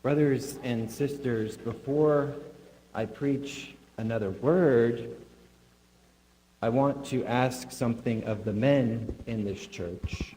Brothers and sisters, before I preach another word, I want to ask something of the men in this church.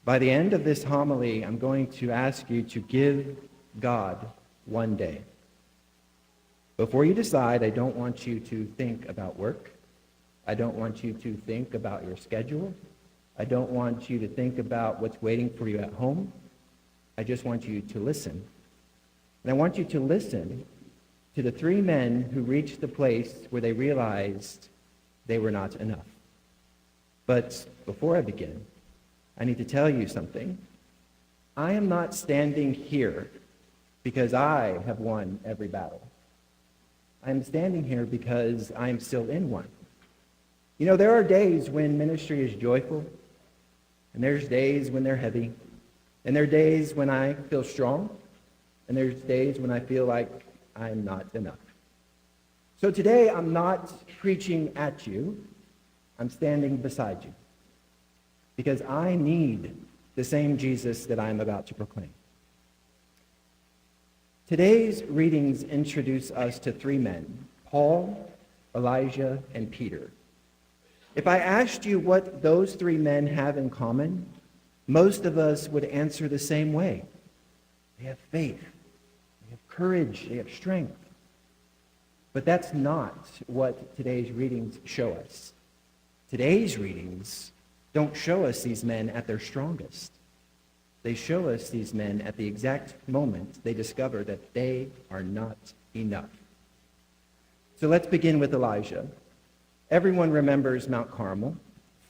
By the end of this homily, I'm going to ask you to give God one day. Before you decide, I don't want you to think about work. I don't want you to think about your schedule. I don't want you to think about what's waiting for you at home. I just want you to listen. And I want you to listen to the three men who reached the place where they realized they were not enough. But before I begin, I need to tell you something. I am not standing here because I have won every battle. I am standing here because I am still in one. You know, there are days when ministry is joyful, and there's days when they're heavy, and there are days when I feel strong, and there's days when I feel like I'm not enough. So today, I'm not preaching at you. I'm standing beside you. Because I need the same Jesus that I'm about to proclaim. Today's readings introduce us to three men, Paul, Elijah, and Peter. If I asked you what those three men have in common, most of us would answer the same way. They have faith, they have courage, they have strength. But that's not what today's readings show us. Today's readings don't show us these men at their strongest. They show us these men at the exact moment they discover that they are not enough. So let's begin with Elijah. Everyone remembers Mount Carmel.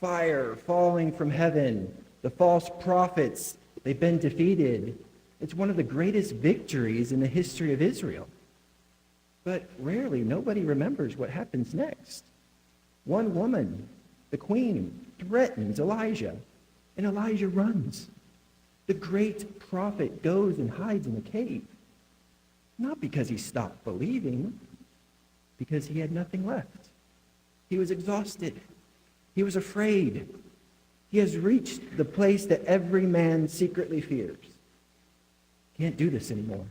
Fire falling from heaven. The false prophets, they've been defeated. It's one of the greatest victories in the history of Israel. But rarely, nobody remembers what happens next. One woman, the queen, threatens Elijah, and Elijah runs. The great prophet goes and hides in a cave. Not because he stopped believing, because he had nothing left. He was exhausted. He was afraid. He has reached the place that every man secretly fears. Can't do this anymore.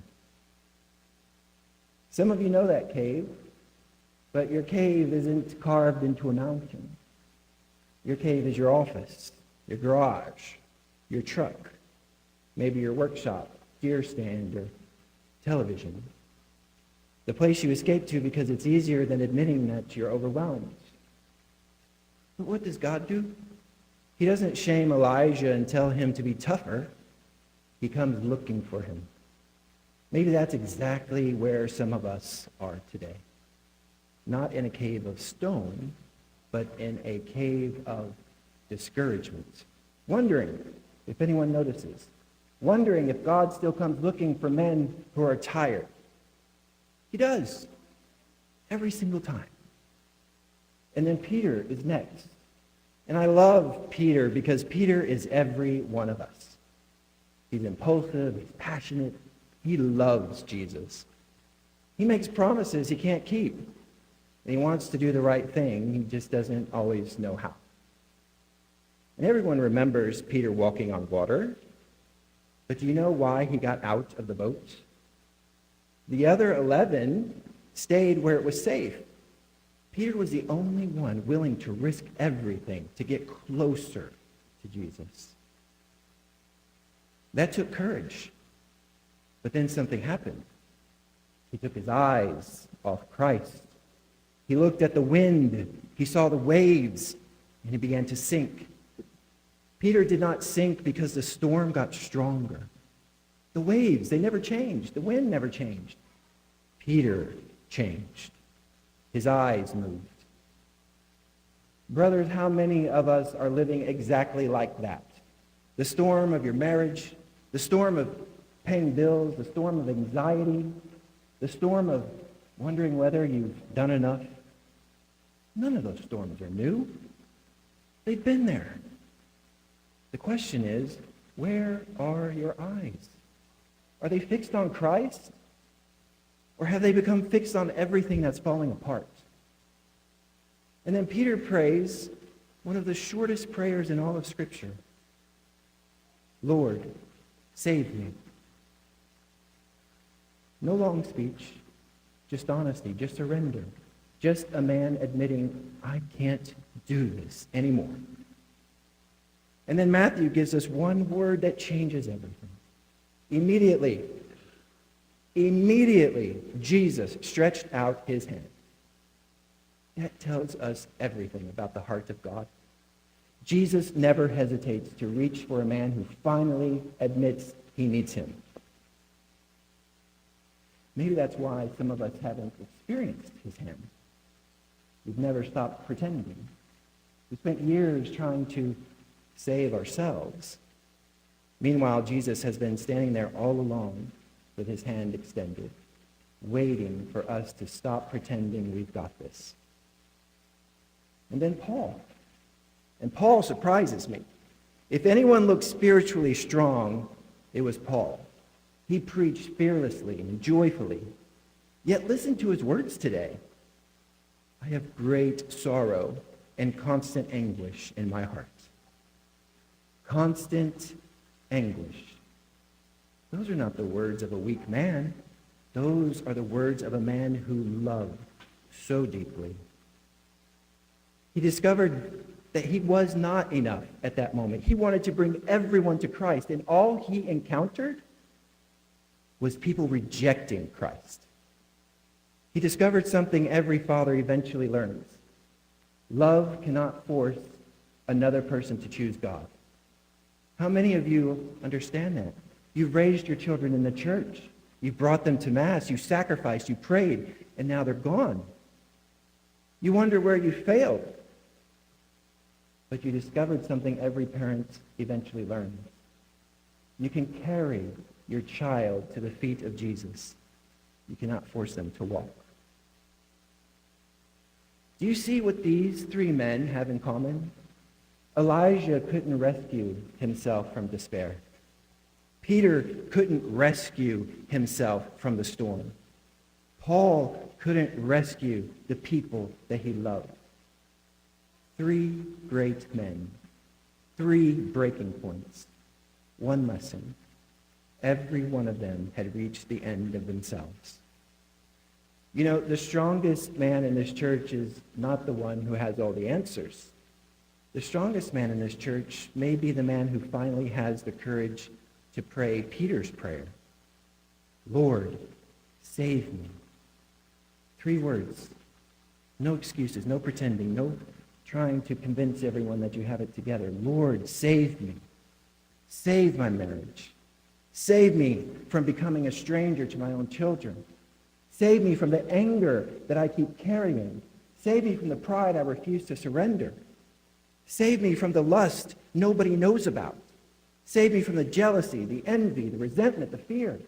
Some of you know that cave, but your cave isn't carved into a mountain. Your cave is your office, your garage, your truck, maybe your workshop, deer stand, or television. The place you escape to because it's easier than admitting that you're overwhelmed. But what does God do? He doesn't shame Elijah and tell him to be tougher. He comes looking for him. Maybe that's exactly where some of us are today. Not in a cave of stone, but in a cave of discouragement. Wondering if anyone notices. Wondering if God still comes looking for men who are tired. He does. Every single time. And then Peter is next. And I love Peter because Peter is every one of us. He's impulsive, he's passionate, he loves Jesus. He makes promises he can't keep. And he wants to do the right thing, he just doesn't always know how. And everyone remembers Peter walking on water. But do you know why he got out of the boat? The other 11 stayed where it was safe. Peter was the only one willing to risk everything to get closer to Jesus. That took courage. But then something happened. He took his eyes off Christ. He looked at the wind. He saw the waves, and he began to sink. Peter did not sink because the storm got stronger. The waves, they never changed. The wind never changed. Peter changed. His eyes moved. Brothers, how many of us are living exactly like that? The storm of your marriage, the storm of paying bills, the storm of anxiety, the storm of wondering whether you've done enough. None of those storms are new. They've been there. The question is, where are your eyes? Are they fixed on Christ? Or have they become fixed on everything that's falling apart? And then Peter prays one of the shortest prayers in all of Scripture. Lord, save me. No long speech, just honesty, just surrender. Just a man admitting, I can't do this anymore. And then Matthew gives us one word that changes everything. Immediately, Jesus stretched out his hand. That tells us everything about the heart of God. Jesus never hesitates to reach for a man who finally admits he needs him. Maybe that's why some of us haven't experienced his hand. We've never stopped pretending. We spent years trying to save ourselves. Meanwhile, Jesus has been standing there all along with his hand extended, waiting for us to stop pretending we've got this. And then Paul. And Paul surprises me. If anyone looked spiritually strong, it was Paul. He preached fearlessly and joyfully. Yet listen to his words today. I have great sorrow and constant anguish in my heart. Constant anguish. Those are not the words of a weak man. Those are the words of a man who loved so deeply. He discovered that he was not enough at that moment. He wanted to bring everyone to Christ, and all he encountered was people rejecting Christ. He discovered something every father eventually learns. Love cannot force another person to choose God. How many of you understand that? You've raised your children in the church. You've brought them to Mass. You sacrificed. You prayed. And now they're gone. You wonder where you failed. But you discovered something every parent eventually learns. You can carry your child to the feet of Jesus. You cannot force them to walk. Do you see what these three men have in common? Elijah couldn't rescue himself from despair. Peter couldn't rescue himself from the storm. Paul couldn't rescue the people that he loved. Three great men, three breaking points, one lesson. Every one of them had reached the end of themselves. You know, the strongest man in this church is not the one who has all the answers. The strongest man in this church may be the man who finally has the courage to pray Peter's prayer. Lord, save me. 3 words. No excuses, no pretending, no trying to convince everyone that you have it together. Lord, save me. Save my marriage. Save me from becoming a stranger to my own children. Save me from the anger that I keep carrying. Save me from the pride I refuse to surrender. Save me from the lust nobody knows about. Save me from the jealousy, the envy, the resentment, the fear.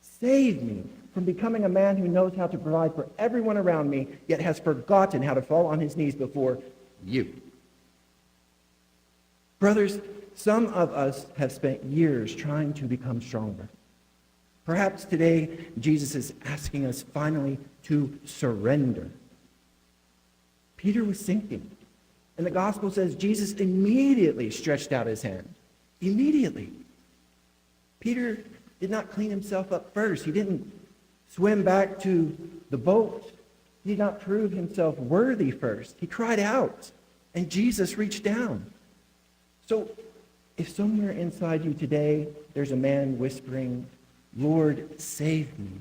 Save me from becoming a man who knows how to provide for everyone around me, yet has forgotten how to fall on his knees before you. Brothers, some of us have spent years trying to become stronger. Perhaps today, Jesus is asking us finally to surrender. Peter was sinking. And the gospel says Jesus immediately stretched out his hand. Immediately. Peter did not clean himself up first. He didn't swim back to the boat. He did not prove himself worthy first. He cried out, and Jesus reached down. So if somewhere inside you today there's a man whispering, Lord, save me,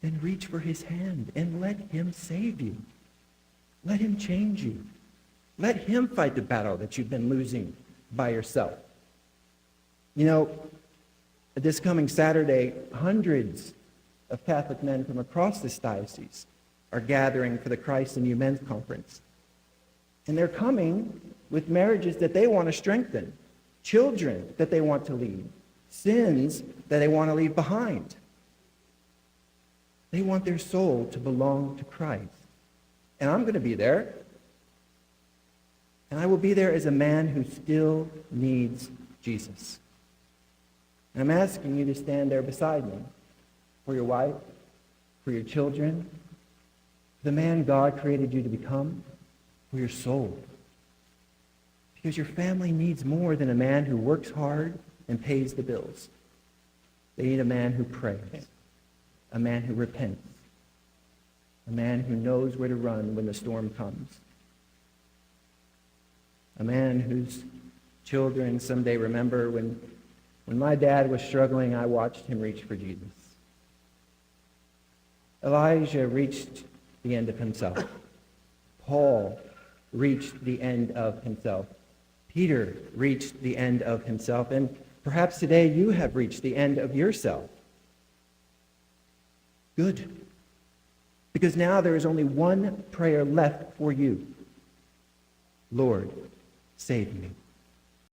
then reach for his hand and let him save you. Let him change you. Let him fight the battle that you've been losing by yourself. You know, this coming Saturday, hundreds of Catholic men from across this diocese are gathering for the Christ in You Men's Conference. And they're coming with marriages that they want to strengthen, children that they want to lead, sins that they want to leave behind. They want their soul to belong to Christ. And I'm going to be there. And I will be there as a man who still needs Jesus. And I'm asking you to stand there beside me for your wife, for your children, for the man God created you to become, for your soul. Because your family needs more than a man who works hard and pays the bills. They need a man who prays. a man who repents, a man who knows where to run when the storm comes, a man whose children someday remember when my dad was struggling, I watched him reach for Jesus. Elijah reached the end of himself. Paul reached the end of himself. Peter reached the end of himself. And perhaps today you have reached the end of yourself. Good. Because now there is only one prayer left for you. Lord, save me.